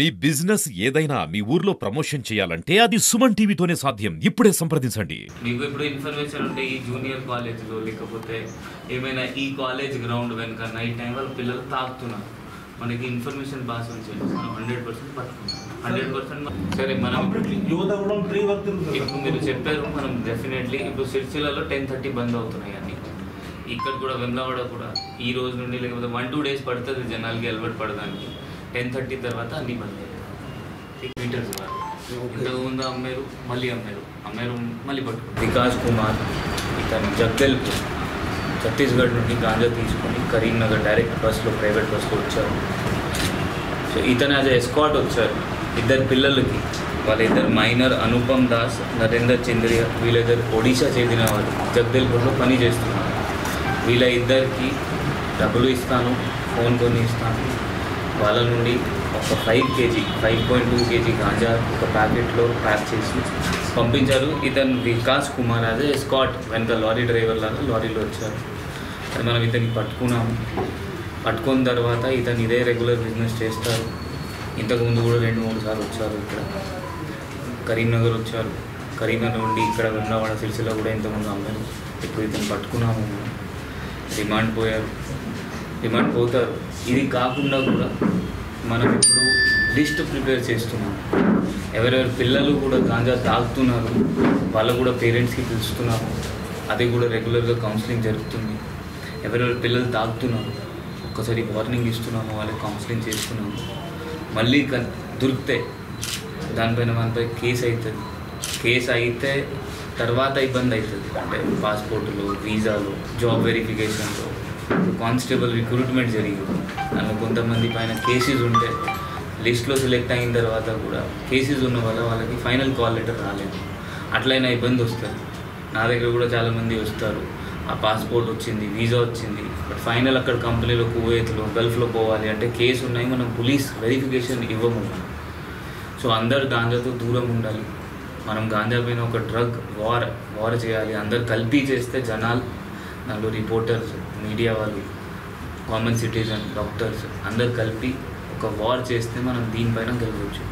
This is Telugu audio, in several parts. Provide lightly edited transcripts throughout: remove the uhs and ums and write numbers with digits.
మీ బిజినెస్ ఏదైనా మీ ఊర్లో ప్రమోషన్ చేయాలంటే అది సుమన్ టీవీతోనే సాధ్యం. ఇప్పుడే సంప్రదించండి. మీకు ఇప్పుడు ఇన్ఫర్మేషన్ ఉంటే ఈ జూనియర్ కాలేజ్లో లేకపోతే ఏమైనా ఈ కాలేజ్ గ్రౌండ్ వెనుక నైట్ టైం వాళ్ళ పిల్లలు తాగుతున్నారు, మనకి ఇన్ఫర్మేషన్ పాస్ వచ్చి మనం 100% పట్టుకుంటాం. 100% సరే. మనం ఇప్పుడు మీరు చెప్పారు, మనం డెఫినెట్లీ ఇప్పుడు సిరిసిల్లలో 10:30 బంద్ అవుతున్నాయి అన్నీ. ఇక్కడ కూడా వెమ్లవాడ కూడా ఈ రోజు నుండి లేకపోతే 1-2 డేస్ పడుతుంది జనాలకి అలవాటు పడడానికి. 10:30 తర్వాత అన్నీ బంద్ అవుతాయి. మీటర్స్ కాదు, ఇంతకుముందు అమ్మారు మళ్ళీ పట్టుకుంటారు. వికాస్ కుమార్ ఇతను జగదల్పూర్ ఛత్తీస్గఢ్ నుండి గాంజా తీసుకొని కరీంనగర్ డైరెక్ట్ బస్సులో ప్రైవేట్ బస్సులో వచ్చారు. సో ఇతను యాజ్ ఎస్కాట్ వచ్చారు. ఇద్దరు పిల్లలకి, వాళ్ళిద్దరు మైనర్ అనుపమ్ దాస్, నరేందర్ చంద్రియ, వీళ్ళిద్దరు ఒడిశా చెందిన వాళ్ళు జగదల్పూర్లో పని చేస్తున్నారు. వీళ్ళ ఇద్దరికి డబ్బులు ఇస్తాను, ఫోన్ కొని ఇస్తాను, వాళ్ళ నుండి ఒక 5.2 కేజీ గాంజా ఒక ప్యాకెట్లో ప్యాక్ చేసి పంపించారు. ఇతను వికాస్ కుమార్ అదే ఎస్కాట్ వెనక లారీ డ్రైవర్ లాగా లారీలో వచ్చారు. అది మనం ఇతన్ని పట్టుకున్నాము. పట్టుకున్న తర్వాత ఇతను ఇదే రెగ్యులర్ బిజినెస్ చేస్తారు. ఇంతకుముందు కూడా 2-3 సార్లు వచ్చారు. ఇక్కడ కరీంనగర్ వచ్చారు. కరీంనగర్ నుండి ఇక్కడ వెమ్లవాడ సిరిసిల్ల కూడా ఇంతకుముందు అమ్మారు. ఇప్పుడు ఇతను పట్టుకున్నాము. రిమాండ్ పోతారు. ఇది కాకుండా కూడా మనం ఇప్పుడు లిస్ట్ ప్రిపేర్ చేస్తున్నాం. ఎవరెవరి పిల్లలు కూడా గాంజా తాగుతున్నారు వాళ్ళు కూడా పేరెంట్స్కి పిలుస్తున్నాము. అది కూడా రెగ్యులర్గా కౌన్సిలింగ్ జరుగుతుంది. ఎవరెవరి పిల్లలు తాగుతున్నారు ఒక్కసారి వార్నింగ్ ఇస్తున్నాము, వాళ్ళకి కౌన్సిలింగ్ చేస్తున్నాము. మళ్ళీ దొరికితే మనపై కేసు అవుతుంది. కేసు అయితే తర్వాత ఇబ్బంది అవుతుంది. అంటే పాస్పోర్టులు, వీసాలు, జాబ్ వెరిఫికేషన్లో, కానిస్టేబుల్ రిక్రూట్మెంట్ జరిగింది. నన్ను కొంతమంది పైన కేసెస్ ఉంటే లిస్ట్లో సెలెక్ట్ అయిన తర్వాత కూడా కేసెస్ ఉన్న వాళ్ళకి ఫైనల్ కాల్ లెటర్ రాలేదు. అట్లయినా ఇబ్బంది వస్తుంది. నా దగ్గర కూడా చాలామంది వస్తారు, ఆ పాస్పోర్ట్ వచ్చింది, వీసా వచ్చింది, బట్ ఫైనల్ అక్కడ కంపెనీలో కువైత్లో గల్ఫ్లో పోవాలి అంటే కేసు ఉన్నాయి, మనం పోలీస్ వెరిఫికేషన్ ఇవ్వము. సో అందరు గాంజాతో దూరం ఉండాలి. మనం గాంజా పైన ఒక డ్రగ్ వార్ చేయాలి. అందరు కలిపి చేస్తే జనాలు, దాంట్లో రిపోర్టర్స్, మీడియా వాళ్ళు, కామన్ సిటిజన్, డాక్టర్స్ అందరు కలిపి ఒక వార్ చేస్తే మనం దీనిపైన గెలవచ్చు.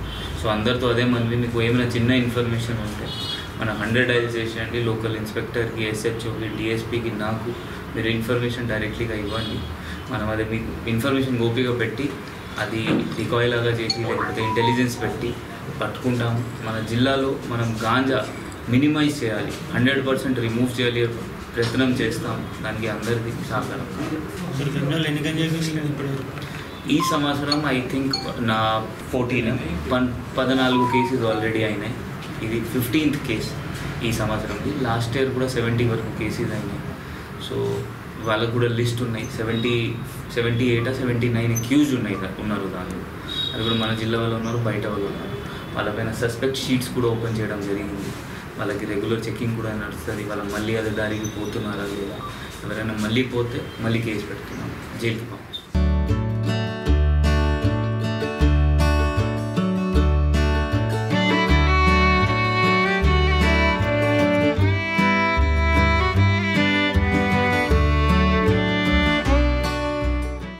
సో అందరితో అదే మనవి, మీకు ఏమైనా చిన్న ఇన్ఫర్మేషన్ ఉంటే మనం 100 డైల్ చేసేయండి. లోకల్ ఇన్స్పెక్టర్కి, ఎస్హెచ్ఓకి, డిఎస్పీకి, నాకు మీరు ఇన్ఫర్మేషన్ డైరెక్ట్లీగా ఇవ్వండి. మనం అది మీకు ఇన్ఫర్మేషన్ గోపిగా పెట్టి అది డికాయ్ లాగా చేసి లేకపోతే ఇంటెలిజెన్స్ పెట్టి పట్టుకుంటాము. మన జిల్లాలో మనం గాంజా మినిమైజ్ చేయాలి, 100% రిమూవ్ చేయాలి ప్రయత్నం చేస్తాము. దానికి అందరికీ సహకారం. ఈ సంవత్సరం ఐ థింక్ నా 14 కేసెస్ ఆల్రెడీ అయినాయి. ఇది 15th కేసు ఈ సంవత్సరంకి. లాస్ట్ ఇయర్ కూడా 70 వరకు కేసెస్ అయినాయి. సో వాళ్ళకు కూడా లిస్ట్ ఉన్నాయి. 78-79 అక్యూజ్డ్ ఉన్నారు దానిలో. అది కూడా మన జిల్లా వాళ్ళు ఉన్నారు, బయట వాళ్ళు ఉన్నారు. వాళ్ళపైన సస్పెక్ట్ షీట్స్ కూడా ఓపెన్ చేయడం జరిగింది. వాళ్ళకి రెగ్యులర్ చెకింగ్ కూడా నడుస్తుంది. వాళ్ళ మళ్ళీ అదే దారికి పోతున్నారా లేదా, ఎవరైనా మళ్ళీ పోతే మళ్ళీ కేసు పెడుతున్నాం, జైలుకి